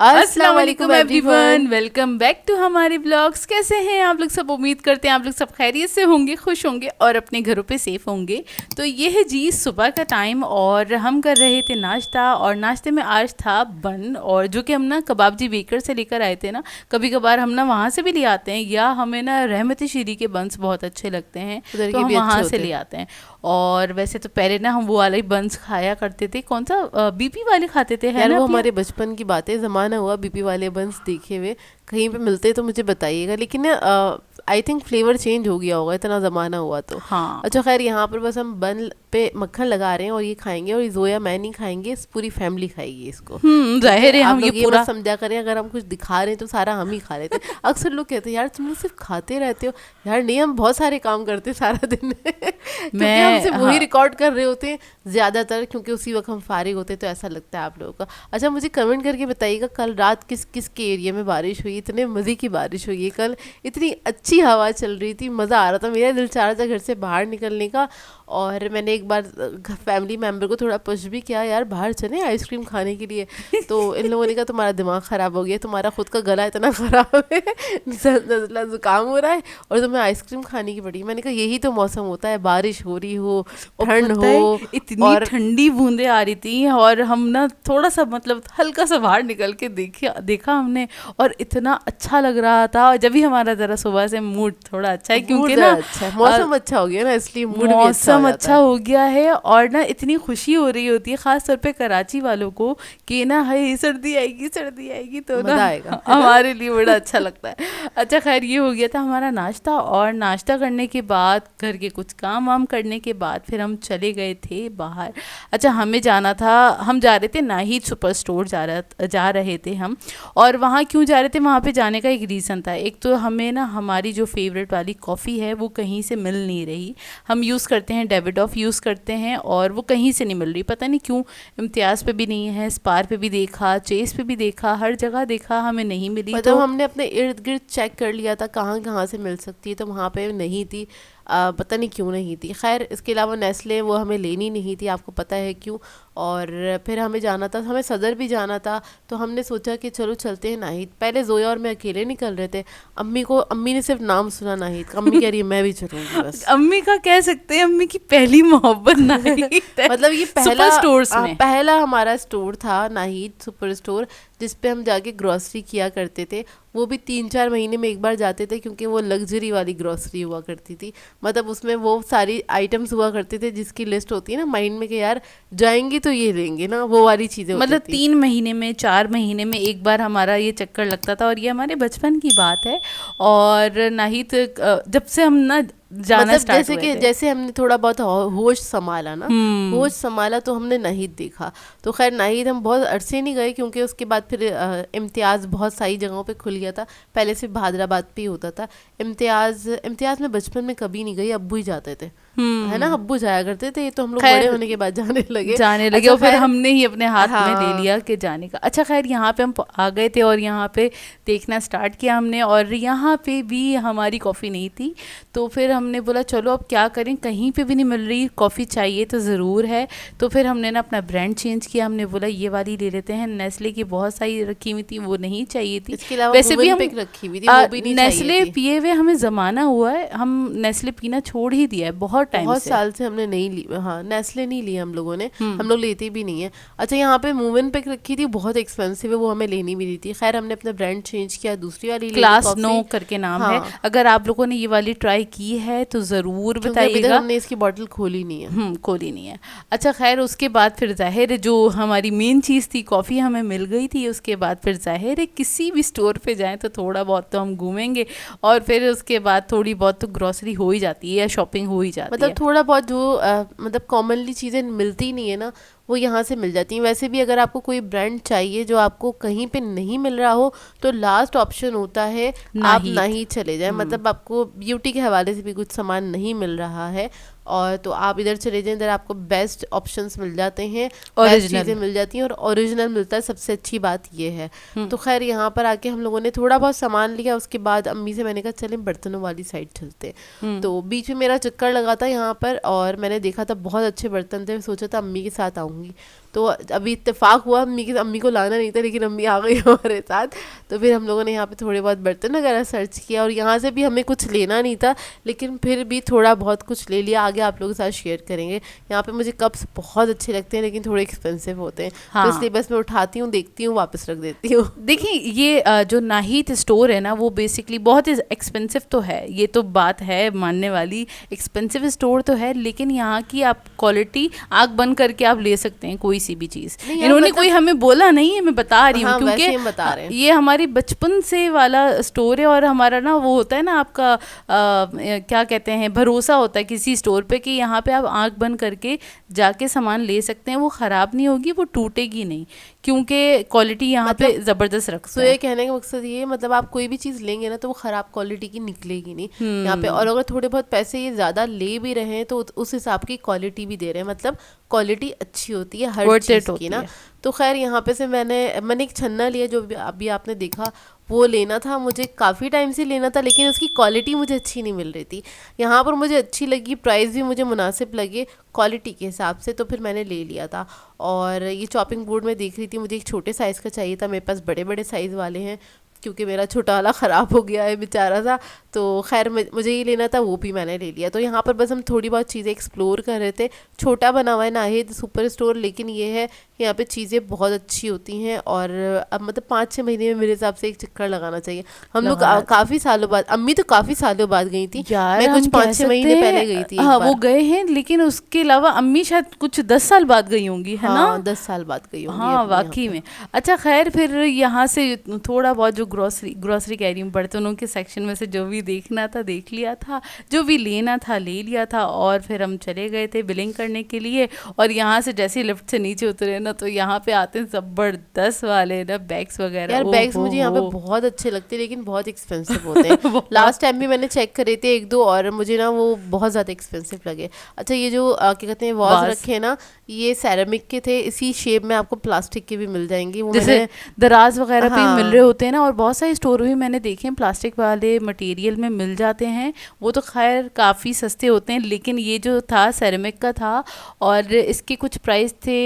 अस्सलाम वालेकुम everyone, welcome back to हमारे ब्लॉग्स। कैसे हैं आप लोग सब? उम्मीद करते हैं आप लोग सब खैरियत से होंगे, खुश होंगे और अपने घरों पे सेफ होंगे। तो ये है जी सुबह का टाइम और हम कर रहे थे नाश्ता, और नाश्ते में आज था बन, और जो कि हम ना कबाबजी बेकर से लेकर आए थे ना। कभी कभार हम ना वहाँ से भी ले आते हैं, या हमें ना रहमती शीरी के बंस बहुत अच्छे लगते हैं तो हम वहाँ से ले आते हैं। और वैसे तो पहले ना हम वो वाले बंस खाया करते थे, कौन सा बीपी वाले खाते थे, है ना? वो हमारे बचपन की बात है, ज़माना हुआ बीपी वाले बंस देखे हुए। कहीं पे मिलते तो मुझे बताइएगा, लेकिन आई थिंक फ्लेवर चेंज हो गया होगा, इतना ज़माना हुआ तो। हाँ। अच्छा खैर, यहाँ पर बस हम बन पे मक्खन लगा रहे हैं और ये खाएंगे, और ये जोया मैं नहीं खाएंगे, पूरी फैमिली खाएगी इसको। जाहिर है आप हम लोग ये पूरा मत समझा करें, अगर हम कुछ दिखा रहे हैं तो सारा हम ही खा लेते हैं। अक्सर लोग कहते हैं यार तुम लोग सिर्फ खाते रहते हो। यार नहीं, हम बहुत सारे काम करते हैं सारा दिन क्योंकि हम सिर्फ वही रिकॉर्ड कर रहे होते हैं ज़्यादातर, क्योंकि उसी वक्त हम फारिग होते हैं, तो ऐसा लगता है आप लोगों का। अच्छा मुझे कमेंट करके बताइएगा कल रात किस किस के एरिया में बारिश हुई। इतने मज़े की बारिश हुई है कल, इतनी अच्छी हवा चल रही थी, मज़ा आ रहा था। मेरा दिल चाह रहा था घर से बाहर निकलने का, और मैंने एक बार फैमिली मेम्बर को थोड़ा पुश भी किया, यार बाहर चले आइसक्रीम खाने के लिए। तो इन लोगों ने कहा तुम्हारा दिमाग ख़राब हो गया, तुम्हारा खुद का गला इतना ख़राब है, नज़ला ज़ुकाम हो रहा है और तुम्हें आइसक्रीम खाने की पड़ी। मैंने कहा यही तो मौसम होता है, बारिश हो रही हो, ठंड हो, इतनी और ठंडी बूंदें आ रही थी, और हम ना थोड़ा सा मतलब हल्का सा बाहर निकल के देखा हमने, और इतना अच्छा लग रहा था। और जब भी हमारा जरा सुबह से मूड थोड़ा अच्छा है, क्योंकि ना अच्छा मौसम अच्छा हो गया ना, इसलिए मूड भी मौसम अच्छा हो गया है। और ना इतनी खुशी हो रही होती है खास तौर पे कराची वालों को कि ना हाय सर्दी आएगी सर्दी आएगी, तो ना हमारे लिए बड़ा अच्छा लगता है। अच्छा खैर, ये हो गया था हमारा नाश्ता, और नाश्ता करने के बाद घर के कुछ काम वाम करने के बाद फिर हम चले गए थे बाहर। अच्छा हमें जाना था, हम जा रहे थे नाहिद सुपर स्टोर जा रहे थे हम। और वहाँ क्यों जा रहे थे, वहाँ पे जाने का एक रीज़न था। एक तो हमें ना हमारी जो फेवरेट वाली कॉफ़ी है वो कहीं से मिल नहीं रही। हम यूज़ करते हैं डेविडॉफ यूज़ करते हैं, और वो कहीं से नहीं मिल रही, पता नहीं क्यों। इम्तियाज़ पे भी नहीं है, स्पार पे भी देखा, चेस पे भी देखा, हर जगह देखा, हमें नहीं मिली। मतलब हमने अपने इर्द गिर्द चेक कर लिया था कहाँ कहाँ से मिल सकती है, तो वहाँ पे नहीं थी। पता नहीं क्यों नहीं थी। खैर इसके अलावा नेस्ले वो हमें लेनी नहीं थी, आपको पता है क्यों। और फिर हमें जाना था, हमें सदर भी जाना था, तो हमने सोचा कि चलो चलते हैं नाहिद। पहले जोया और मैं अकेले निकल रहे थे। अम्मी ने सिर्फ नाम सुना नाहिद, अम्मी कह रही है मैं भी चलूँगी बस। अम्मी का कह सकते हैं, अम्मी की पहली मोहब्बत नाहिद मतलब ये पहला हमारा स्टोर था नाहिद सुपर स्टोर, जिस पे हम जाके ग्रॉसरी किया करते थे। वो भी 3-4 महीने में एक बार जाते थे, क्योंकि वो लग्जरी वाली ग्रॉसरी हुआ करती थी। मतलब उसमें वो सारी आइटम्स हुआ करते थे जिसकी लिस्ट होती है ना माइंड में कि यार जाएंगे तो ये लेंगे ना, वो वाली चीज़ें। मतलब 3 महीने में 4 महीने में एक बार हमारा ये चक्कर लगता था, और ये हमारे बचपन की बात है। और नाहिद जब से हम ना जाना मतलब स्टार्ट हुए थे, जैसे हमने थोड़ा बहुत होश संभाला ना, होश संभाला तो हमने नाहिद देखा। तो खैर नाहिद हम बहुत अरसे नहीं गए, क्योंकि उसके बाद फिर इम्तियाज़ बहुत सारी जगहों पे खुल गया था। पहले सिर्फ भादराबाद पे ही होता था इम्तियाज़ में बचपन में कभी नहीं गई, अब्बू ही जाते थे, है ना, अब्बू जाया करते थे। ये तो हम लोग बड़े होने के बाद जाने लगे और फिर हमने ही अपने हाथ में ले लिया कि जाने का। अच्छा खैर, यहाँ पे हम आ गए थे और यहाँ पे देखना स्टार्ट किया हमने, और यहाँ पे भी हमारी कॉफ़ी नहीं थी। तो फिर हमने बोला चलो अब क्या करें, कहीं पे भी नहीं मिल रही, कॉफ़ी चाहिए तो ज़रूर है। तो फिर हमने ना अपना ब्रांड चेंज किया, हमने बोला ये वाली ले लेते हैं। नेस्ले की बहुत सारी रखी हुई थी, वो नहीं चाहिए थी। वैसे भी हम रखी हुई थी, वो भी नहीं नेस्ले पिए हुए हमें ज़माना हुआ है, हम नेस्ले पीना छोड़ ही दिया है बहुत साल से हमने नहीं ली। हाँ नेस्ले नहीं ली हम लोगों ने, हम लोग लेते भी नहीं है। अच्छा यहाँ पे मूवन पिक रखी थी, बहुत एक्सपेंसिव है, वो हमें लेनी भी नहीं थी। खैर हमने अपना ब्रांड चेंज किया, दूसरी वाली क्लास नो करके नाम है। अगर आप लोगों ने ये वाली ट्राई की है तो ज़रूर बताइएगा। हमने इसकी बॉटल खोली नहीं है। खोली नहीं है। अच्छा खैर, उसके बाद फिर जाहिर जो हमारी मेन चीज़ थी कॉफ़ी हमें मिल गई थी। उसके बाद फिर जाहिर है किसी भी स्टोर पे जाएं तो थोड़ा बहुत तो हम घूमेंगे, और फिर उसके बाद थोड़ी बहुत तो ग्रॉसरी हो ही जाती है या शॉपिंग हो ही जाती है। मतलब थोड़ा बहुत जो मतलब कॉमनली चीज़ें मिलती नहीं है ना, वो यहाँ से मिल जाती हैं। वैसे भी अगर आपको कोई ब्रांड चाहिए जो आपको कहीं पे नहीं मिल रहा हो, तो लास्ट ऑप्शन होता है आप नाहिद चले जाएं। मतलब आपको ब्यूटी के हवाले से भी कुछ सामान नहीं मिल रहा है, और तो आप इधर चले जाएं, इधर आपको बेस्ट ऑप्शंस मिल जाते हैं, बेस्ट चीज़ें मिल जाती हैं, और ओरिजिनल मिलता है। सबसे अच्छी बात ये है। तो खैर यहाँ पर आके हम लोगों ने थोड़ा बहुत सामान लिया। उसके बाद अम्मी से मैंने कहा चलें बर्तनों वाली साइड चलते हैं। तो बीच में मेरा चक्कर लगा था यहाँ पर, और मैंने देखा था बहुत अच्छे बर्तन थे, सोचा था अम्मी के साथ आऊँगी। तो अभी इत्तेफाक हुआ, अम्मी को लाना नहीं था लेकिन अम्मी आ गई हमारे साथ, तो फिर हम लोगों ने यहाँ पे थोड़े बहुत बर्तन वगैरह सर्च किया और यहाँ से भी हमें कुछ लेना नहीं था लेकिन फिर भी थोड़ा बहुत कुछ ले लिया, आगे आप लोगों के साथ शेयर करेंगे। यहाँ पे मुझे कप्स बहुत अच्छे लगते हैं लेकिन थोड़े एक्सपेंसिव होते हैं, तो इसलिए बस मैं उठाती हूँ, देखती हूँ, वापस रख देती हूँ। देखिए ये जो नाहिद स्टोर है ना वो बेसिकली बहुत ही एक्सपेंसिव तो है, ये तो बात है मानने वाली, एक्सपेंसिव स्टोर तो है, लेकिन यहाँ की आप क्वालिटी आँख बंद करके आप ले सकते हैं कोई सी भी चीज़। इन्होंने कोई हमें बोला नहीं है, मैं बता रही हूँ क्योंकि ये हमारी बचपन से वाला स्टोर है और हमारा ना वो होता है ना आपका क्या कहते हैं, भरोसा होता है किसी स्टोर पे कि यहाँ पे आप आँख बंद करके जाके सामान ले सकते हैं, वो ख़राब नहीं होगी, वो टूटेगी नहीं, क्योंकि क्वालिटी यहाँ पे ज़बरदस्त रखते हैं। तो ये कहने का मकसद ये, मतलब आप कोई भी चीज़ लेंगे ना तो वो ख़राब क्वालिटी की निकलेगी नहीं यहाँ पे, और अगर थोड़े बहुत पैसे ये ज़्यादा ले भी रहे हैं तो उस हिसाब की क्वालिटी भी दे रहे हैं, मतलब क्वालिटी अच्छी होती है हर चीज़ की ना। तो खैर यहाँ पे से मैंने एक छन्ना लिया जो अभी आपने देखा, वो लेना था, मुझे काफ़ी टाइम से लेना था लेकिन उसकी क्वालिटी मुझे अच्छी नहीं मिल रही थी। यहाँ पर मुझे अच्छी लगी, प्राइस भी मुझे मुनासिब लगे क्वालिटी के हिसाब से, तो फिर मैंने ले लिया था। और ये चॉपिंग बोर्ड में देख रही थी, मुझे एक छोटे साइज़ का चाहिए था, मेरे पास बड़े बड़े साइज़ वाले हैं क्योंकि मेरा छोटा वाला ख़राब हो गया है बेचारा सा, तो खैर मुझे ये लेना था, वो भी मैंने ले लिया। तो यहाँ पर बस हम थोड़ी बहुत चीज़ें एक्सप्लोर कर रहे थे। छोटा बना हुआ है नाहिद सुपर स्टोर, लेकिन ये है कि यहाँ पे चीज़ें बहुत अच्छी होती हैं और अब मतलब 5-6 महीने में मेरे हिसाब से एक चक्कर लगाना चाहिए। हम लोग काफ़ी सालों बाद, अम्मी तो काफ़ी सालों बाद गई थी, मैं कुछ 5-6 महीने पहले गई थी। हाँ वो गए हैं, लेकिन उसके अलावा अम्मी शायद कुछ 10 साल बाद गई होंगी, है ना? 10 साल बाद गई होंगी। हाँ वाकई में। अच्छा खैर फिर यहाँ से थोड़ा बहुत जो ग्रॉसरी कह रही हूँ, बर्तनों के सेक्शन में से जो भी देखना था देख लिया था, जो भी लेना था ले लिया था, और फिर हम चले गए थे बिलिंग करने के लिए। और यहाँ से जैसे ही लिफ्ट से नीचे उतरे ना तो यहाँ पे आते हैं ज़बरदस्त वाले ना बैग्स वगैरह। यार बैग्स मुझे यहाँ पे बहुत अच्छे लगते हैं लेकिन बहुत एक्सपेंसिव होते हैं। लास्ट टाइम भी मैंने चेक करे थे 1-2 और मुझे ना वो बहुत ज़्यादा एक्सपेंसिव लगे। अच्छा ये जो क्या कहते हैं वॉज रखे ना, ये सेरेमिक के थे, इसी शेप में आपको प्लास्टिक के भी मिल जाएंगे, वो जैसे दराज वगैरह पे मिल रहे होते हैं ना, और बहुत सारे स्टोर भी मैंने देखे हैं प्लास्टिक वाले मटेरियल में मिल जाते हैं, वो तो खैर काफ़ी सस्ते होते हैं, लेकिन ये जो था सेरेमिक का था और इसके कुछ प्राइस थे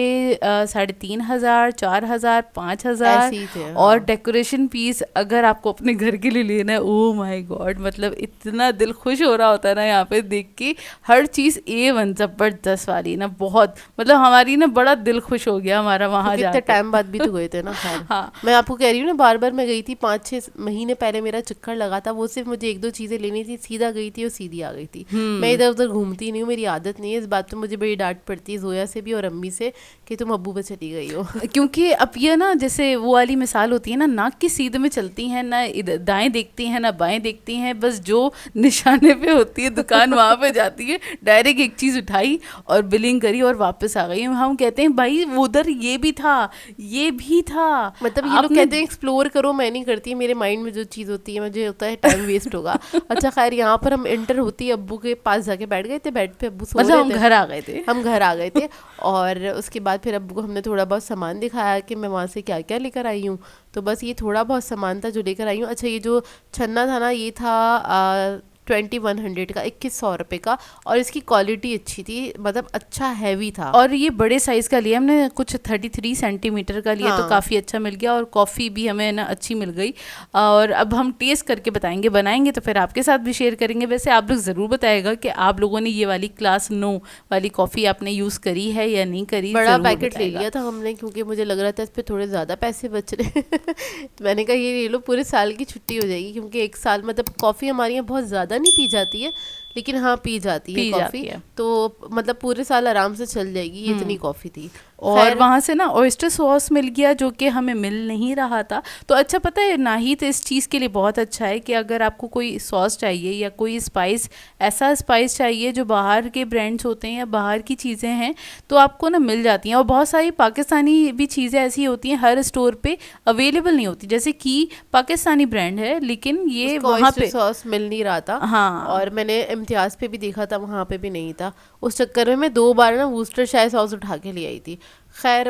3,500, 4,000, 5,000। और डेकोरेशन पीस अगर आपको अपने घर के लिए लेना है, ओ माय गॉड, मतलब इतना दिल खुश हो रहा होता है ना यहाँ पे देख के, हर चीज़ A1 ज़बरदस्त वाली ना, बहुत मतलब हमारी ना बड़ा दिल खुश हो गया हमारा वहाँ जाके। टाइम बाद भी तो गए थे ना। हाँ मैं आपको कह रही हूँ ना, बार बार मैं गई थी, 5-6 महीने पहले मेरा चक्कर लगा था, वो सिर्फ मुझे 1-2 चीज़ें लेनी थी, सीधा गई थी और सीधी आ गई थी। मैं इधर उधर घूमती नहीं हूँ, मेरी आदत नहीं है, इस बात पे मुझे बड़ी डांट पड़ती है जोया से भी और अम्मी से कि तुम अब्बू पे चली गई हो। क्योंकि अब ये ना जैसे वो वाली मिसाल होती है ना, नाक की सीधे में चलती हैं ना, इधर दाएं देखती हैं ना बाएं देखती हैं, बस जो निशाने पे होती है दुकान वहाँ पे जाती है, डायरेक्ट एक चीज़ उठाई और बिलिंग करी और वापस आ गई। हम कहते हैं भाई उधर ये भी था, ये भी था, मतलब ये लोग कहते हैं एक्सप्लोर करो, मैं नहीं करती, मेरे माइंड में जो चीज़ होती है मुझे होता है टाइम वेस्ट होगा। अच्छा खैर यहाँ पर हम एंटर होती अब्बू के पास जाके बैठ गए थे, बेड पे अब्बू सो रहे थे, हम घर आ गए थे, हम घर आ गए थे। और उसके बाद फिर अब्बू को हमने थोड़ा बहुत सामान दिखाया कि मैं वहाँ से क्या क्या लेकर आई हूँ, तो बस ये थोड़ा बहुत सामान था जो लेकर आई हूँ। अच्छा ये जो छन्ना था ना, ये था 2100 का, 2100 रुपये का, और इसकी क्वालिटी अच्छी थी, मतलब अच्छा हैवी था। और ये बड़े साइज़ का लिया हमने, कुछ 33 सेंटीमीटर का लिया। हाँ। तो काफ़ी अच्छा मिल गया, और कॉफ़ी भी हमें ना अच्छी मिल गई। और अब हम टेस्ट करके बताएंगे, बनाएंगे तो फिर आपके साथ भी शेयर करेंगे। वैसे आप लोग ज़रूर बताएगा कि आप लोगों ने ये वाली क्लास 9 वाली कॉफ़ी आपने यूज़ करी है या नहीं करी। बड़ा पैकेट ले लिया था हमने क्योंकि मुझे लग रहा था इस पर थोड़े ज़्यादा पैसे बच रहे। तो मैंने कहा ये ले लो, पूरे साल की छुट्टी हो जाएगी, क्योंकि एक साल मतलब कॉफ़ी हमारे यहाँ बहुत ज़्यादा नहीं पी जाती है, लेकिन हाँ पी जाती है कॉफ़ी, तो मतलब पूरे साल आराम से चल जाएगी, ये इतनी कॉफ़ी थी। और वहाँ से ना ऑयस्टर सॉस मिल गया जो कि हमें मिल नहीं रहा था। तो अच्छा पता है नाहिद इस चीज़ के लिए बहुत अच्छा है कि अगर आपको कोई सॉस चाहिए या कोई स्पाइस, ऐसा स्पाइस चाहिए जो बाहर के ब्रांड्स होते हैं या बाहर की चीज़ें हैं, तो आपको ना मिल जाती हैं। और बहुत सारी पाकिस्तानी भी चीज़ें ऐसी होती हैं हर स्टोर पे अवेलेबल नहीं होती, जैसे कि पाकिस्तानी ब्रांड है लेकिन ये वहाँ पे सॉस मिल नहीं रहा था। हाँ, और मैंने इम्तियाज़ पे भी देखा था, वहाँ पे भी नहीं था। उस चक्कर में मैं 2 बार ना वूस्टरशायर सॉस उठा के ले आई थी।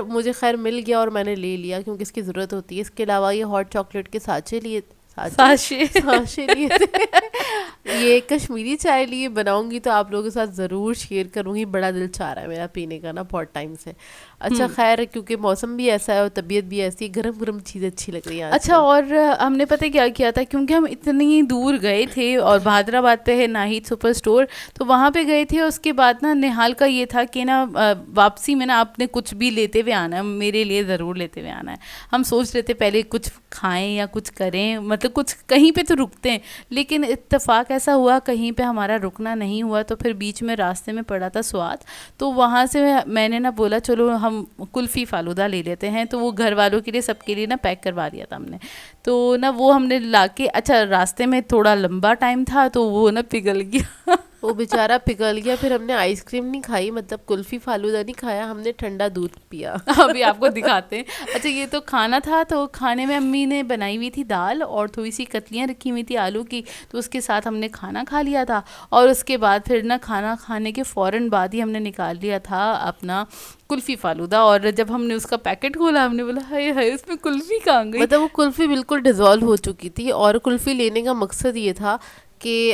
मुझे मिल गया और मैंने ले लिया क्योंकि इसकी ज़रूरत होती है। इसके अलावा ये हॉट चॉकलेट के साशे लिए थे। ये कश्मीरी चाय लिए बनाऊंगी तो आप लोगों के साथ ज़रूर शेयर करूंगी, बड़ा दिल चाह रहा है मेरा पीने का ना बहुत टाइम से। अच्छा खैर, क्योंकि मौसम भी ऐसा है और तबीयत भी ऐसी है, गरम गरम चीज़ अच्छी लग रही है। अच्छा, और हमने पता क्या किया था, क्योंकि हम इतनी दूर गए थे और भादराबाद पे है नाहिद सुपर स्टोर, तो वहाँ पे गए थे। उसके बाद ना निहाल का ये था कि ना वापसी में ना आपने कुछ भी लेते हुए आना है, मेरे लिए ज़रूर लेते हुए आना है। हम सोच रहे थे पहले कुछ खाएं या कुछ करें, मतलब कुछ कहीं पे तो रुकते हैं, लेकिन इत्तेफाक ऐसा हुआ कहीं पे हमारा रुकना नहीं हुआ। तो फिर बीच में रास्ते में पड़ा था स्वाद, तो वहाँ से मैंने ना बोला चलो हम कुल्फ़ी फालूदा ले लेते हैं। तो वो घर वालों के लिए सबके लिए ना पैक करवा दिया था हमने, तो ना वो हमने लाके, अच्छा रास्ते में थोड़ा लंबा टाइम था तो वो ना पिघल गया वो बेचारा पिघल गया। फिर हमने आइसक्रीम नहीं खाई, मतलब कुल्फी फालूदा नहीं खाया, हमने ठंडा दूध पिया। अभी आपको दिखाते हैं। अच्छा, ये तो खाना था, तो खाने में अम्मी ने बनाई हुई थी दाल और थोड़ी सी कतलियाँ रखी हुई थी आलू की, तो उसके साथ हमने खाना खा लिया था। और उसके बाद फिर ना खाना खाने के फ़ौरन बाद ही हमने निकाल लिया था अपना कुल्फ़ी फालूदा। और जब हमने उसका पैकेट खोला हमने बोला हाय हाय उसमें कुल्फ़ी कहाँ गई। मतलब वो कुल्फ़ी बिल्कुल डिज़ोल्व हो चुकी थी। और कुल्फ़ी लेने का मकसद ये था कि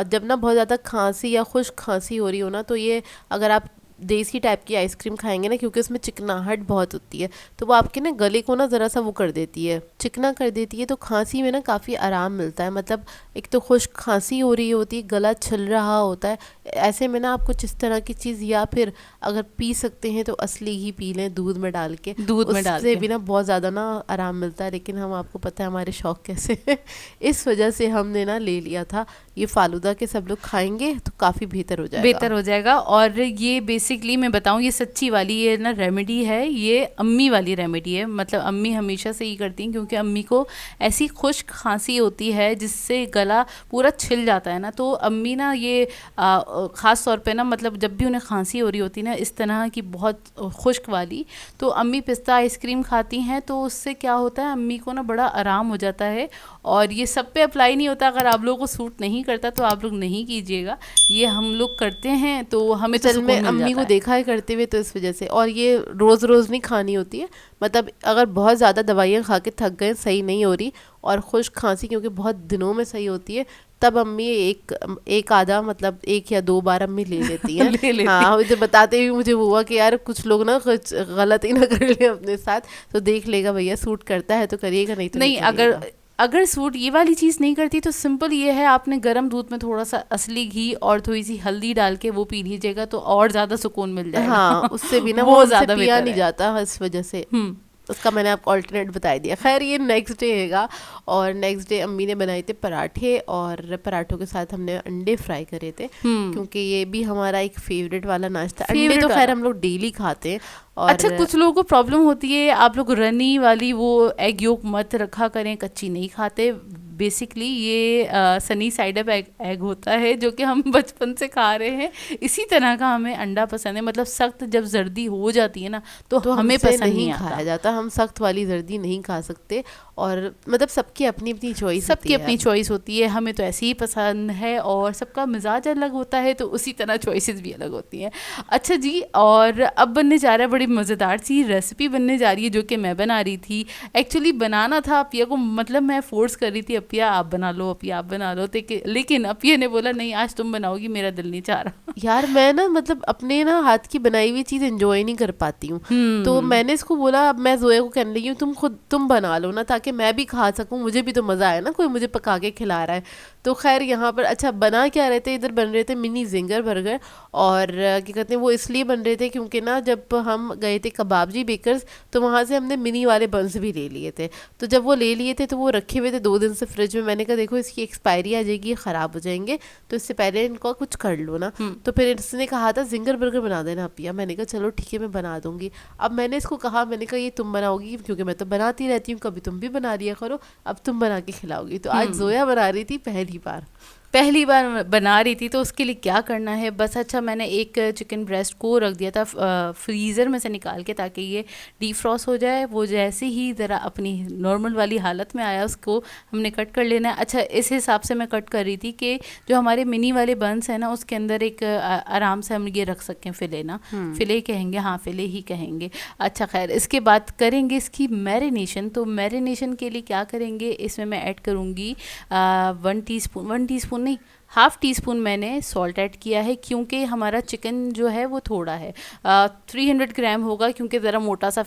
जब ना बहुत ज़्यादा खांसी या खुश्क खांसी हो रही हो ना, तो ये अगर आप देसी टाइप की आइसक्रीम खाएंगे ना, क्योंकि उसमें चिकनाहट बहुत होती है, तो वो आपके ना गले को ना ज़रा सा वो कर देती है, चिकना कर देती है, तो खांसी में ना काफ़ी आराम मिलता है। मतलब एक तो खुश्क खांसी हो रही होती है, गला छिल रहा होता है, ऐसे में ना आप कुछ इस तरह की चीज़, या फिर अगर पी सकते हैं तो असली ही पी लें दूध में डाल के, उससे भी ना बहुत ज़्यादा ना आराम मिलता है। लेकिन हम, आपको पता है हमारे शौक़ कैसे हैं, इस वजह से हमने ना ले लिया था ये फालूदा के सब लोग खाएंगे तो काफ़ी बेहतर हो जाएगा। और ये बेसिकली मैं बताऊँ, ये सच्ची वाली ये ना रेमेडी है, ये अम्मी वाली रेमेडी है। मतलब अम्मी हमेशा से ही करती हैं, क्योंकि अम्मी को ऐसी खुश्क खांसी होती है जिससे गला पूरा छिल जाता है ना, तो अम्मी ना ये ख़ास तौर पे ना, मतलब जब भी उन्हें खांसी हो रही होती है ना इस तरह की बहुत खुश्क वाली, तो अम्मी पिस्ता आइसक्रीम खाती हैं, तो उससे क्या होता है अम्मी को ना बड़ा आराम हो जाता है। और ये सब पे अप्लाई नहीं होता, अगर आप लोगों को सूट नहीं करता तो आप लोग नहीं कीजिएगा, ये हम लोग करते हैं तो हमें चल में अम्मी को देखा है करते हुए, तो इस वजह से। और ये रोज़ रोज़ नहीं खानी होती है, मतलब अगर बहुत ज़्यादा दवाइयाँ खा के थक गए, सही नहीं हो रही, और खुश्क खांसी क्योंकि बहुत दिनों में सही होती है, तब अम्मी एक आधा, मतलब 1 या 2 बार अम्मी ले लेती है। हाँ, मुझे बताते हुए मुझे हुआ कि यार कुछ लोग ना कुछ गलत ही ना कर ले अपने साथ, तो देख लेगा भैया सूट करता है तो करिएगा, नहीं तो नहीं। अगर सूट ये वाली चीज़ नहीं करती तो सिंपल ये है, आपने गर्म दूध में थोड़ा सा असली घी और थोड़ी सी हल्दी डाल के वो पी लीजिएगा, तो और ज़्यादा सुकून मिल जाएगा। हाँ, उससे भी ना वो ज़्यादा पिया नहीं जाता, इस वजह से उसका मैंने आपको अल्टरनेट बता दिया। खैर, ये नेक्स्ट डे हैगा, और नेक्स्ट डे अम्मी ने बनाए थे पराठे, और पराठों के साथ हमने अंडे फ्राई करे थे, क्योंकि ये भी हमारा एक फेवरेट वाला नाश्ता। अंडे तो खैर हम लोग डेली खाते हैं। और अच्छा, कुछ लोगों को प्रॉब्लम होती है, आप लोग रनी वाली वो एग योक मत रखा करें, कच्ची नहीं खाते। बेसिकली ये सनी साइड अप एग होता है, जो कि हम बचपन से खा रहे हैं। इसी तरह का हमें अंडा पसंद है, मतलब सख्त जब जर्दी हो जाती है ना तो हमें पसंद नहीं खाया जाता, हम सख्त वाली जर्दी नहीं खा सकते। और मतलब सबकी अपनी अपनी चॉइस होती है, हमें तो ऐसे ही पसंद है, और सबका मिजाज अलग होता है, तो उसी तरह चॉइसेस भी अलग होती हैं। अच्छा जी, और अब बनने जा रहा है बड़ी मज़ेदार सी रेसिपी बनने जा रही है, जो कि मैं बना रही थी। एक्चुअली बनाना था अपिया को, मतलब मैं फोर्स कर रही थी, अपिया आप बना लो, अपिया आप बना लो, लेकिन अपिया ने बोला नहीं आज तुम बनाओगी, मेरा दिल नहीं चाह रहा। यार मैं ना, मतलब अपने ना हाथ की बनाई हुई चीज़ एंजॉय नहीं कर पाती हूँ, तो मैंने इसको बोला, अब मैं जोया को कहने लगी हूँ तुम बना लो ना, ताकि मैं भी खा सकूं, मुझे भी तो मज़ा आया ना, कोई मुझे पका के खिला रहा है। तो खैर यहाँ पर अच्छा बना क्या रहे थे, इधर बन रहे थे मिनी जिंगर बर्गर, और क्या कहते हैं वो इसलिए बन रहे थे क्योंकि ना जब हम गए थे कबाबजी बेकर्स, तो वहाँ से हमने मिनी वाले बंस भी ले लिए थे। तो जब वो ले लिए थे तो वो रखे हुए थे 2 दिन से फ्रिज में। मैंने कहा देखो इसकी एक्सपायरी आ जाएगी, ख़राब हो जाएंगे, तो इससे पहले इनको कुछ कर लो ना। तो फिर इसने कहा था जिंगर बर्गर बना देना अपिया। मैंने कहा चलो ठीक है मैं बना दूँगी। अब मैंने इसको कहा, मैंने कहा ये तुम बनाओगी, क्योंकि मैं तो बनाती रहती हूँ, कभी तुम भी बना लिया करो, अब तुम बना के खिलाओगी। तो आज जोया बना रही थी पहली बार बना रही थी तो उसके लिए क्या करना है बस। अच्छा मैंने एक चिकन ब्रेस्ट को रख दिया था फ्रीज़र में से निकाल के, ताकि ये डीफ्रॉस्ट हो जाए। वो जैसे ही ज़रा अपनी नॉर्मल वाली हालत में आया उसको हमने कट कर लेना है। अच्छा इस हिसाब से मैं कट कर रही थी कि जो हमारे मिनी वाले बंस हैं ना उसके अंदर एक आराम से हम ये रख सकें फिले ना, फिले कहेंगे, हाँ फिले ही कहेंगे। अच्छा खैर इसके बाद करेंगे इसकी मैरिनेशन। तो मैरिनेशन के लिए क्या करेंगे, इसमें मैं ऐड करूँगी 1 टीस्पून नहीं, हाफ़ टी स्पून मैंने सॉल्ट ऐड किया है, क्योंकि हमारा चिकन जो है वो थोड़ा है 300 ग्राम होगा, क्योंकि ज़रा मोटा सा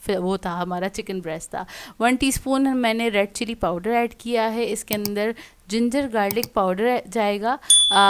वो था हमारा चिकन ब्रेस्ट था। 1 टीस्पून मैंने रेड चिली पाउडर ऐड किया है। इसके अंदर जिंजर गार्लिक पाउडर जाएगा,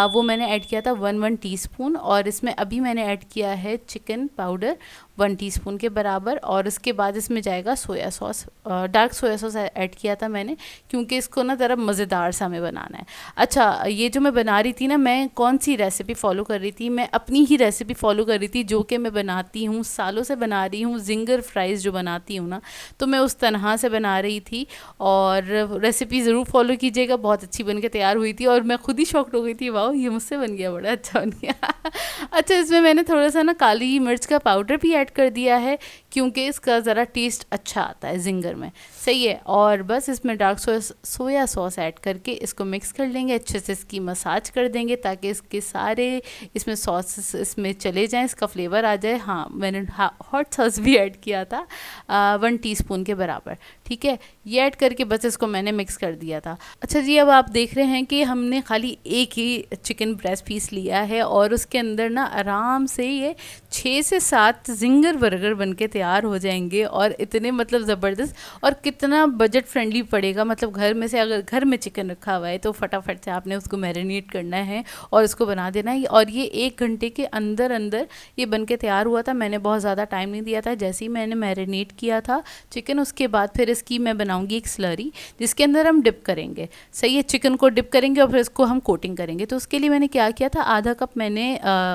वो मैंने ऐड किया था 1 टीस्पून। और इसमें अभी मैंने ऐड किया है चिकन पाउडर 1 टीस्पून के बराबर। और इसके बाद इसमें जाएगा soya sauce, dark soya sauce add किया था मैंने, क्योंकि इसको ना ज़रा मज़ेदार सा हमें बनाना है। अच्छा ये जो मैं बना रही थी ना, मैं कौन सी रेसिपी फॉलो कर रही थी, मैं अपनी ही रेसिपी फॉलो कर रही थी जो कि मैं बनाती हूँ, सालों से बना रही हूँ। जिंगर फ्राइज़ जो बनाती हूँ ना, तो मैं उस तरह से बना रही थी। और रेसिपी ज़रूर फॉलो कीजिएगा, बहुत अच्छी बन के तैयार हुई थी और मैं खुद ही शॉक्ड हो गई थी, वाह ये मुझसे बन गया, बड़ा अच्छा बन गया। अच्छा इसमें मैंने थोड़ा सा ना काली मिर्च का पाउडर भी ऐड कर दिया है, क्योंकि इसका ज़रा टेस्ट अच्छा आता है जिंगर में, सही है। और बस इसमें डार्क सोया सॉस ऐड करके इसको मिक्स कर लेंगे, अच्छे से इसकी मसाज कर देंगे ताकि इसके सारे इसमें सॉस इसमें चले जाएं, इसका फ्लेवर आ जाए। हाँ मैंने हॉट सॉस भी ऐड किया था 1 टीस्पून के बराबर, ठीक है। ये ऐड करके बस इसको मैंने मिक्स कर दिया था। अच्छा जी अब आप देख रहे हैं कि हमने खाली एक ही चिकन ब्रेस्ट पीस लिया है और उसके अंदर ना आराम से ये 6 से 7 जिंगर बर्गर बन के तैयार हो जाएंगे। और इतने मतलब ज़बरदस्त, और कितना बजट फ्रेंडली पड़ेगा। मतलब घर में से अगर घर में चिकन रखा हुआ है तो फटाफट से आपने उसको मैरिनेट करना है और उसको बना देना है। और ये 1 घंटे के अंदर अंदर ये बन के तैयार हुआ था। मैंने बहुत ज़्यादा टाइम नहीं दिया था। जैसे ही मैंने मैरिनेट किया था चिकन, उसके बाद फिर इसकी मैं बनाऊंगी एक स्लरी जिसके अंदर हम डिप करेंगे, सही है। चिकन को डिप करेंगे और फिर इसको हम कोटिंग करेंगे। तो उसके लिए मैंने क्या किया था, आधा कप मैंने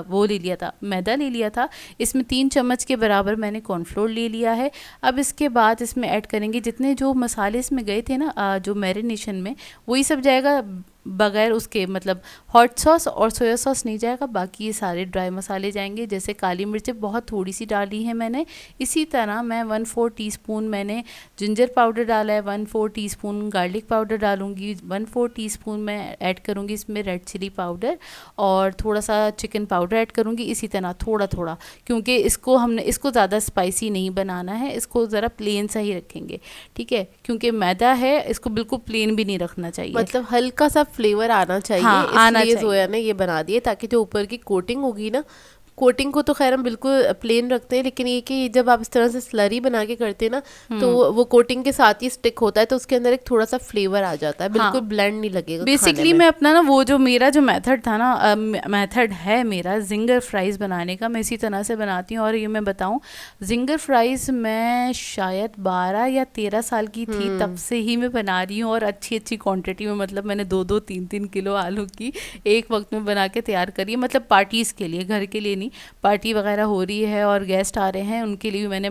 वो ले लिया था, मैदा ले लिया था। इसमें 3 चम्मच के बराबर मैंने कॉर्नफ्लोर ले लिया है। अब इसके बाद इसमें ऐड करेंगे जितने जो मसाले इसमें गए थे ना जो मैरिनेशन में, वही सब जाएगा बगैर उसके, मतलब हॉट सॉस और सोया सॉस नहीं जाएगा, बाकी ये सारे ड्राई मसाले जाएंगे। जैसे काली मिर्चें बहुत थोड़ी सी डाली है मैंने, इसी तरह मैं 1/4 टीस्पून मैंने जिंजर पाउडर डाला है, 1/4 टीस्पून गार्लिक पाउडर डालूंगी, 1/4 टीस्पून मैं ऐड करूँगी इसमें रेड चिली पाउडर, और थोड़ा सा चिकन पाउडर ऐड करूँगी इसी तरह थोड़ा थोड़ा, क्योंकि इसको ज़्यादा स्पाइसी नहीं बनाना है, इसको ज़रा प्लेन सा ही रखेंगे, ठीक है। क्योंकि मैदा है, इसको बिल्कुल प्लेन भी नहीं रखना चाहिए, मतलब हल्का सा फ्लेवर आना चाहिए। हाँ, आना इसलिए चाहिए। जोया ने ये बना दिए ताकि जो ऊपर की कोटिंग होगी ना, कोटिंग को तो खैर हम बिल्कुल प्लेन रखते हैं, लेकिन ये कि जब आप इस तरह से स्लरी बना के करते हैं ना तो वो कोटिंग के साथ ही स्टिक होता है, तो उसके अंदर एक थोड़ा सा फ्लेवर आ जाता है, बिल्कुल ब्लेंड नहीं लगेगा। बेसिकली मैं अपना ना वो जो मेरा जो मेथड था ना, मेथड है मेरा जिंगर फ्राइज़ बनाने का, मैं इसी तरह से बनाती हूँ। और ये मैं बताऊँ, जिंगर फ्राइज़ मैं शायद 12 या 13 साल की थी तब से ही मैं बना रही हूँ, और अच्छी अच्छी क्वांटिटी में, मतलब मैंने 2-2 3-3 किलो आलू की एक वक्त में बना के तैयार करी है। मतलब पार्टीज़ के लिए, घर के लिए नहीं, पार्टी वगैरह हो रही है और गेस्ट आ रहे हैं उनके लिए भी मैंने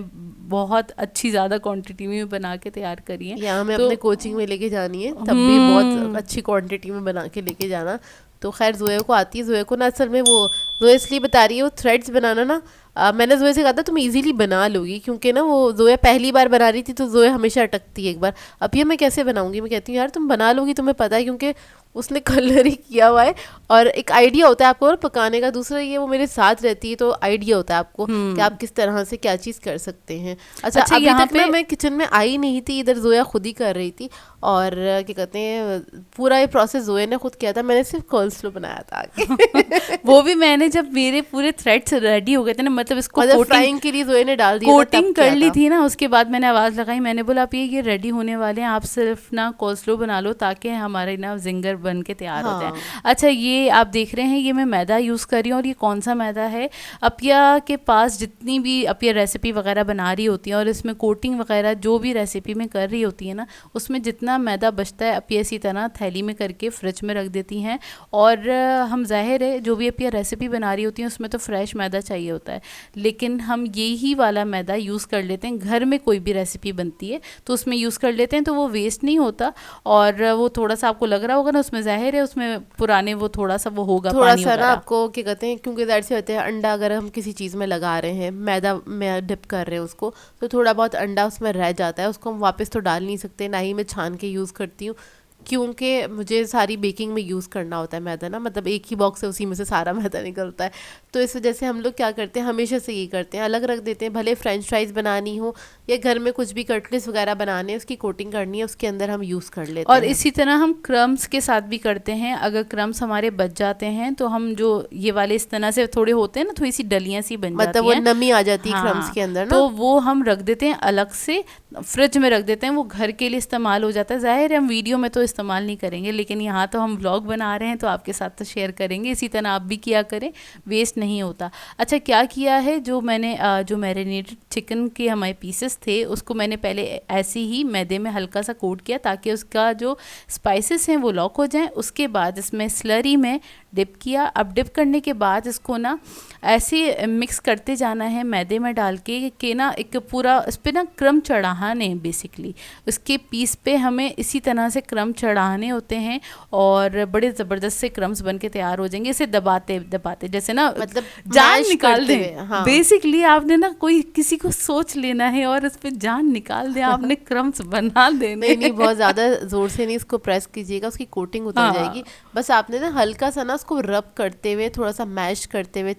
बहुत अच्छी ज़्यादा क्वांटिटी में बना के तैयार करी है। यहाँ मैं अपने कोचिंग में लेके जानी है, तब भी बहुत अच्छी क्वांटिटी में बना के लेके जाना। तो खैर जोया को आती है, जोया को ना असल में वो जोया इसलिए बता रही है, वो थ्रेड्स बनाना ना मैंने जोया से कहा था तुम इजीली बना लोगी, क्योंकि ना वो जोया पहली बार बना रही थी तो जोया हमेशा अटकती है एक बार, अब ये मैं कैसे बनाऊंगी। मैं कहती हूँ यार तुम बना लोगी, तुम्हें पता है, क्योंकि उसने कलर ही किया हुआ है और एक आइडिया होता है आपको और पकाने का। दूसरा ये वो मेरे साथ रहती है तो आइडिया होता है आपको कि आप किस तरह से क्या चीज़ कर सकते हैं। अच्छा अभी तक पे मैं किचन में आई नहीं थी, इधर जोया खुद ही कर रही थी, और क्या कहते हैं पूरा ये प्रोसेस जोया ने खुद किया था, मैंने सिर्फ कोल्स्लो बनाया था आगे। वो भी मैंने जब मेरे पूरे थ्रेड्स रेडी हो गए थे ना, मतलब इसको फ्राइंग के लिए जोया ने डाल दिया, कोटिंग कर ली थी ना, उसके बाद मैंने आवाज़ लगाई, मैंने बोला आप ये रेडी होने वाले हैं, आप सिर्फ ना कोल्स्लो बना लो ताकि हमारे ना जिंगर बन के तैयार हो जाए। अच्छा ये आप देख रहे हैं, ये मैं मैदा यूज़ कर रही हूँ, और ये कौन सा मैदा है, अपिया के पास जितनी भी अपिया रेसिपी वगैरह बना रही होती है और इसमें कोटिंग वगैरह जो भी रेसिपी में कर रही होती है ना, उसमें जितना मैदा बचता है अपिया इसी तरह थैली में करके फ्रिज में रख देती हैं। और हम जाहिर है जो भी अपिया रेसिपी बना रही होती हैं उसमें तो फ्रेश मैदा चाहिए होता है, लेकिन हम यही वाला मैदा यूज़ कर लेते हैं। घर में कोई भी रेसिपी बनती है तो उसमें यूज़ कर लेते हैं, तो वो वेस्ट नहीं होता। और वो थोड़ा सा आपको लग रहा होगा ना, उसमें ज़ाहिर है उसमें पुराने वो थोड़ा सा वो होगा, थोड़ा सा ना आपको क्या कहते हैं, क्योंकि ज़ाहिर से होते हैं अंडा अगर हम किसी चीज़ में लगा रहे हैं, मैदा में डिप कर रहे हैं उसको, तो थोड़ा बहुत अंडा उसमें रह जाता है, उसको हम वापस तो डाल नहीं सकते। ना ही मैं छान के यूज़ करती हूँ, क्योंकि मुझे सारी बेकिंग में यूज़ करना होता है मैदा ना, मतलब एक ही बॉक्स है उसी में से सारा मैदा निकलता है। तो इस वजह से हम लोग क्या करते हैं, हमेशा से ये करते हैं, अलग रख देते हैं। भले फ्रेंच फ्राइज़ बनानी हो या घर में कुछ भी कटलेट्स वगैरह बनाने हैं, उसकी कोटिंग करनी है, उसके अंदर हम यूज़ कर लेते हैं। और इसी तरह हम क्रम्स के साथ भी करते हैं। अगर क्रम्स हमारे बच जाते हैं तो हम जो ये वाले इस तरह से थोड़े होते हैं ना, थोड़ी सी डलियाँ सी बन जाती हैं, मतलब वो नमी आ जाती है क्रम्स के अंदर ना, तो वो हम रख देते हैं अलग से, फ्रिज में रख देते हैं, वो घर के लिए इस्तेमाल हो जाता है। ज़ाहिर है हम वीडियो में तो इस्तेमाल नहीं करेंगे, लेकिन यहाँ तो हम व्लॉग बना रहे हैं तो आपके साथ तो शेयर करेंगे। इसी तरह आप भी किया करें, वेस्ट नहीं होता। अच्छा, क्या किया है, जो मैंने जो मैरिनेटेड चिकन के हमारे पीसेस थे उसको मैंने पहले ऐसे ही मैदे में हल्का सा कोट किया ताकि उसका जो स्पाइसेस हैं वो लॉक हो जाएं। उसके बाद इसमें स्लरी में डिप किया। अब डिप करने के बाद इसको ना ऐसे मिक्स करते जाना है मैदे में डाल के ना एक पूरा इस पर ना क्रम चढ़ाने हैं बेसिकली। उसके पीस पे हमें इसी तरह से क्रम चढ़ाने होते हैं और बड़े ज़बरदस्त से क्रम्स बन के तैयार हो जाएंगे। इसे दबाते दबाते जैसे ना मतलब जान निकाल दें। हाँ। बेसिकली आपने ना कोई किसी को सोच लेना है और उस पर जान निकाल दें, आपने क्रम्स बना देने। नहीं, बहुत ज़्यादा ज़ोर से नहीं इसको प्रेस कीजिएगा, उसकी कोटिंग उतर जाएगी। बस आपने ना हल्का सा ना उसको रब करते हुए, थोड़ा सा मैश करते हुए,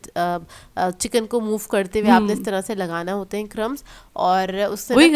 चिकन को मूव करते हुए आपने इस तरह से लगाना होते हैं क्रम्स, और उससे वही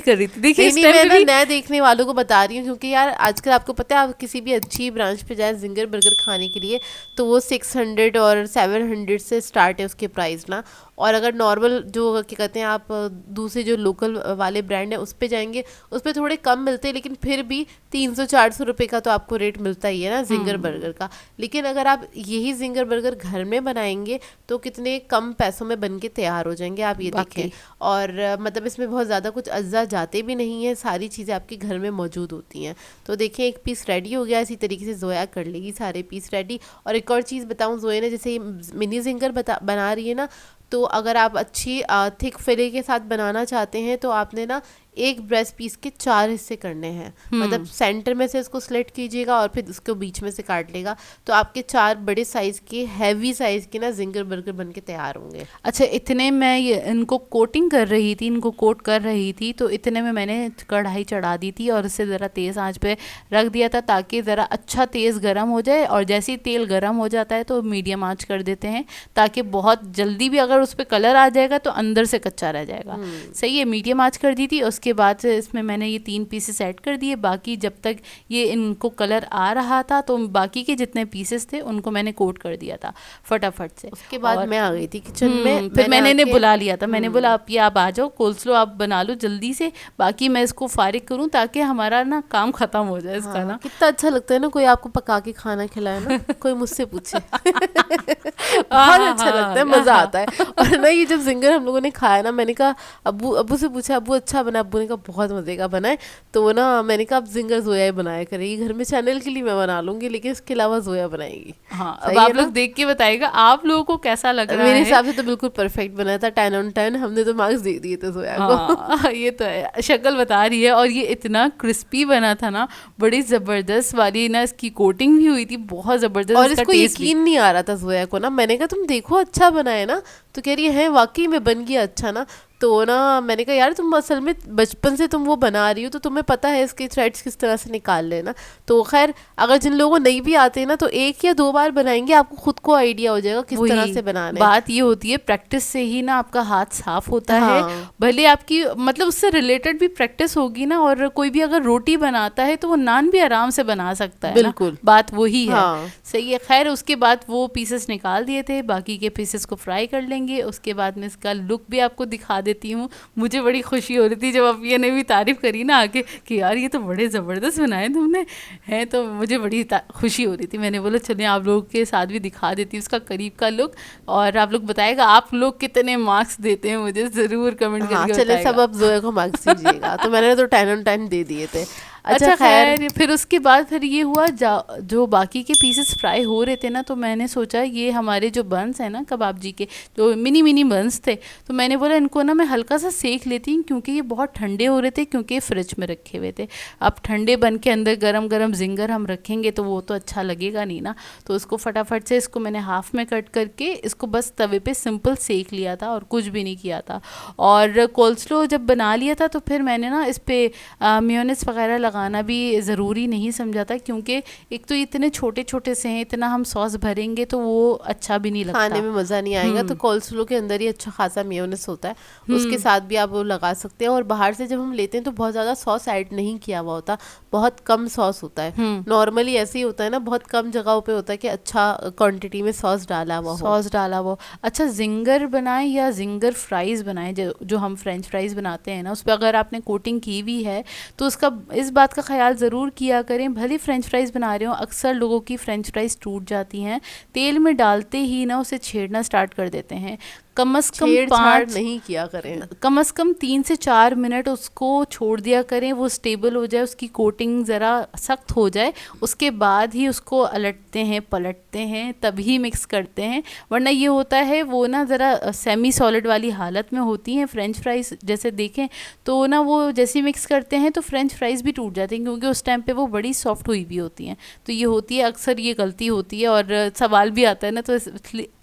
कर रही थी। देखिए मैं ना नए देखने वालों को बता रही हूँ, क्योंकि यार आजकल आपको पता है, आप किसी भी अच्छी ब्रांच पे जाए जिंगर बर्गर खाने के लिए तो वो 600 और 700 से स्टार्ट है उसके प्राइस ना। और अगर नॉर्मल जो क्या कहते हैं आप दूसरे जो लोकल वाले ब्रांड है उस पे जाएंगे, उस पे थोड़े कम मिलते हैं, लेकिन फिर भी 300-400 रुपये का तो आपको रेट मिलता ही है ना जिंगर बर्गर का। लेकिन अगर आप यही जिंगर बर्गर घर में बनाएंगे तो कितने कम पैसों में बन के तैयार हो जाएंगे, आप ये देखें। और मतलब इसमें बहुत ज़्यादा कुछ अज्जा जाते भी नहीं है, सारी चीज़ें आपके घर में मौजूद होती हैं। तो देखिए एक पीस रेडी हो गया, इसी तरीके से जोया कर लेगी सारे पीस रेडी। और एक और चीज़ बताऊँ, जोया ने जैसे मिनी जिंगर बना रही है ना, तो अगर आप अच्छी थिक फिले के साथ बनाना चाहते हैं तो आपने ना एक ब्रेस्ट पीस के 4 हिस्से करने हैं। मतलब सेंटर में से इसको स्लिट कीजिएगा और फिर इसको बीच में से काट लेगा, तो आपके 4 बड़े साइज़ के हैवी साइज़ के ना जिंगर बर्गर बन के तैयार होंगे। अच्छा, इतने में इनको कोटिंग कर रही थी, इनको कोट कर रही थी, तो इतने में मैंने कढ़ाई चढ़ा दी थी और इसे ज़रा तेज़ आंच पे रख दिया था ताकि ज़रा अच्छा तेज़ गर्म हो जाए। और जैसे ही तेल गर्म हो जाता है तो मीडियम आंच कर देते हैं, ताकि बहुत जल्दी भी अगर उस पर कलर आ जाएगा तो अंदर से कच्चा रह जाएगा। सही है, मीडियम आंच कर दी थी। उसके बाद इसमें मैंने ये 3 पीसेस ऐड कर दिए। बाकी जब तक ये इनको कलर आ रहा था तो बाकी के जितने पीसेस थे उनको मैंने कोट कर दिया था फटाफट से। उसके बाद मैं आ गई थी किचन में, फिर मैंने इन्हें बुला लिया था। मैंने बोला आप आ जाओ, कोल्स्लो आप बना लो जल्दी से, बाकी मैं इसको फारिग करूं ताकि हमारा ना काम खत्म हो जाए इसका। ना कितना अच्छा लगता है ना कोई आपको पका के खाना खिलाए ना, कोई मुझसे पूछे। बहुत अच्छा लगता है, मजा आता है। और ना ये जब जिंगर हम लोगों ने खाया ना, मैंने कहा अब्बू से पूछा, अब्बू अच्छा बना? अब्बू ने कहा बहुत मजे का बना है। तो वो ना मैंने कहा अब जिंगर जोया ही बनाया करेगी घर में, चैनल के लिए मैं बना लूंगी लेकिन इसके अलावा जोया बनाएगी। हाँ, अब आप लोग देख के बताइएगा आप लोगों को कैसा लग रहा है। मेरे हिसाब से तो बिल्कुल परफेक्ट बनाया था, 10 on 10 हमने तो मार्क्स दे दिए थे जोया को। ये तो है, शक्ल बता रही है। और ये इतना क्रिस्पी बना था ना, बड़ी जबरदस्त वाली ना इसकी कोटिंग भी हुई थी, बहुत जबरदस्त। और इसको यकीन नहीं आ रहा था जोया को ना, मैंने कहा तुम देखो अच्छा बना है ना, तो कह रही है वाकई में बन गया अच्छा ना। तो ना मैंने कहा यार तुम असल में बचपन से तुम वो बना रही हो तो तुम्हें पता है इसके थ्रेड्स किस तरह से निकाल लेना। तो खैर अगर जिन लोगों को नहीं भी आते ना तो 1 या 2 बार बनाएंगे, आपको खुद को आइडिया हो जाएगा किस तरह से बनाना है। बात ये होती है प्रैक्टिस से ही ना आपका हाथ साफ होता है। भले आपकी मतलब उससे रिलेटेड भी प्रैक्टिस होगी ना, और कोई भी अगर रोटी बनाता है तो वो नान भी आराम से बना सकता है। बिल्कुल बात वही है। सही है। खैर उसके बाद वो पीसेस निकाल दिए थे, बाकी के पीसेस को फ्राई कर लेंगे। उसके बाद में इसका लुक भी आपको दिखा देती हूँ। मुझे बड़ी खुशी हो रही थी जब अपिया ने भी तारीफ करी ना आके कि यार ये तो बड़े ज़बरदस्त बनाए तुमने हैं, तो मुझे बड़ी खुशी हो रही थी। मैंने बोला चलिए आप लोगों के साथ भी दिखा देती हूँ उसका करीब का लुक, और आप लोग बताएगा आप लोग कितने मार्क्स देते हैं मुझे ज़रूर कमेंट करके। चलिए सब आप जोया को मार्क्स दीजिएगा। तो मैंने तो 10 on 10 दे दिए थे। अच्छा खैर फिर उसके बाद फिर ये हुआ जो बाकी के पीसेस फ्राई हो रहे थे ना, तो मैंने सोचा ये हमारे जो बंस है ना कबाब जी के, जो मिनी मिनी बंस थे, तो मैंने बोला इनको ना मैं हल्का सा सेक लेती हूँ, क्योंकि ये बहुत ठंडे हो रहे थे, क्योंकि ये फ्रिज में रखे हुए थे। अब ठंडे बन के अंदर गरम गरम जिंगर हम रखेंगे तो वो तो अच्छा लगेगा नहीं ना। तो उसको फटाफट से इसको मैंने हाफ में कट करके इसको बस तवे पे सिंपल सेक लिया था और कुछ भी नहीं किया था। और कोल्स्लो जब बना लिया था तो फिर मैंने ना इस पर मेयोनेज़ वगैरह लगाना भी ज़रूरी नहीं समझा था, क्योंकि एक तो इतने छोटे छोटे से हैं, इतना हम सॉस भरेंगे तो वो अच्छा भी नहीं लगता, खाने में मज़ा नहीं आएगा। तो कोल्स्लो के अंदर ही अच्छा खासा मेयोनेज़ होता है, उसके साथ भी आप वो लगा सकते हैं। और बाहर से जब हम लेते हैं तो बहुत ज़्यादा सॉस ऐड नहीं किया हुआ होता, बहुत कम सॉस होता है। नॉर्मली ऐसे ही होता है ना, बहुत कम जगहों पे होता है कि अच्छा क्वांटिटी में सॉस डाला हुआ। अच्छा जिंगर बनाएं या जिंगर फ्राइज़ बनाएं, जो हम फ्रेंच फ्राइज़ बनाते हैं ना, उस पर अगर आपने कोटिंग की हुई है तो उसका इस बात का ख्याल ज़रूर किया करें। भले फ्रेंच फ्राइज़ बना रहे हो, अक्सर लोगों की फ्रेंच फ्राइज़ टूट जाती हैं, तेल में डालते ही ना उसे छेड़ना स्टार्ट कर देते हैं। कम से कम 5 नहीं किया करें, कम से कम 3 से 4 मिनट उसको छोड़ दिया करें, वो स्टेबल हो जाए, उसकी कोटिंग ज़रा सख्त हो जाए, उसके बाद ही उसको अलटते हैं पलटते हैं, तभी मिक्स करते हैं। वरना ये होता है वो ना ज़रा सेमी सॉलिड वाली हालत में होती हैं फ्रेंच फ्राइज़, जैसे देखें तो ना वो जैसे मिक्स करते हैं तो फ्रेंच फ्राइज़ भी टूट जाती हैं, क्योंकि उस टाइम पे वो बड़ी सॉफ्ट हुई भी होती हैं। तो ये होती है, अक्सर ये गलती होती है और सवाल भी आता है ना, तो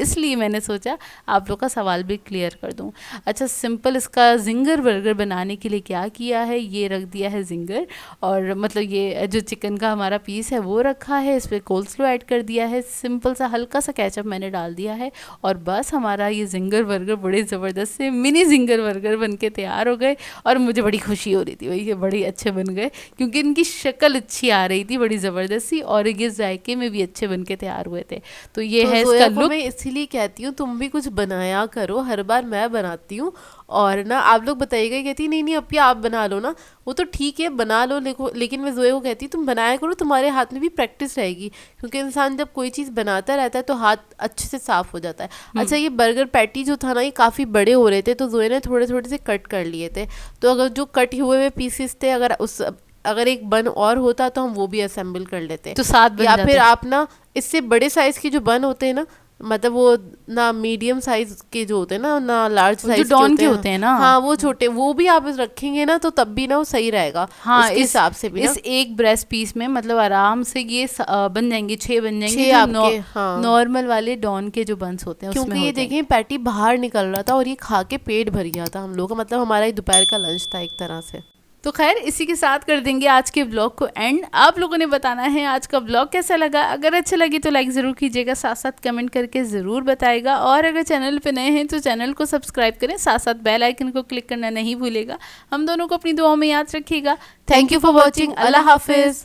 इसलिए मैंने सोचा आप लोग का सवाल भी क्लियर कर दूं। अच्छा सिंपल इसका जिंगर बर्गर बनाने के लिए क्या किया है, ये रख दिया है जिंगर, और मतलब ये जो चिकन का हमारा पीस है वो रखा है, इस पर कोल्स्लो ऐड कर दिया है, सिंपल सा हल्का सा केचप मैंने डाल दिया है, और बस हमारा ये जिंगर बर्गर बड़े ज़बरदस्त से मिनी जिंगर बर्गर बन के तैयार हो गए। और मुझे बड़ी खुशी हो रही थी भाई, ये बड़े अच्छे बन गए, क्योंकि इनकी शक्ल अच्छी आ रही थी, बड़ी ज़बरदस्त सी, और ये जायके में भी अच्छे बन के तैयार हुए थे। तो ये है इसका लुक। मैं इसीलिए कहती हूँ तुम भी कुछ बनाया करो, हर बार मैं बनाती हूँ और ना आप लोग बताइएगा, कहती नहीं अप्पी आप बना लो ना, वो तो ठीक है बना लो, लेकिन मैं जोए को कहती तुम बनाया करो, तुम्हारे हाथ में भी प्रैक्टिस रहेगी, क्योंकि इंसान जब कोई चीज़ बनाता रहता है तो हाथ अच्छे से साफ हो जाता है। अच्छा ये बर्गर पैटी जो था ना, ये काफ़ी बड़े हो रहे थे, तो जोए ने थोड़े थोड़े से कट कर लिए थे, तो अगर जो कट हुए हुए पीसेस थे, अगर एक बन और होता तो हम वो भी असेंबल कर लेते, तो साथ बन या फिर आप ना इससे बड़े साइज के जो बन होते हैं ना, मतलब वो ना मीडियम साइज के जो होते हैं ना लार्ज साइज जो डॉन के होते हैं ना, हाँ वो छोटे, वो भी आप रखेंगे ना तो तब भी ना वो सही रहेगा। हाँ, उसके हिसाब से भी इस एक ब्रेस्ट पीस में मतलब आराम से ये बन जाएंगे 6 बन जाएंगे, आपके नॉर्मल वाले डॉन के जो बंस होते हैं, क्योंकि ये देखें पैटी बाहर निकल रहा था और ये खा के पेट भर गया था हम लोग का, मतलब हमारा दोपहर का लंच था एक तरह से। तो खैर इसी के साथ कर देंगे आज के ब्लॉग को एंड। आप लोगों ने बताना है आज का ब्लॉग कैसा लगा, अगर अच्छा लगे तो लाइक ज़रूर कीजिएगा, साथ साथ कमेंट करके ज़रूर बताएगा, और अगर चैनल पे नए हैं तो चैनल को सब्सक्राइब करें, साथ साथ बेल आइकन को क्लिक करना नहीं भूलेगा। हम दोनों को अपनी दुआओं में याद रखिएगा। Thank you for watching. अल्लाह हाफिज़।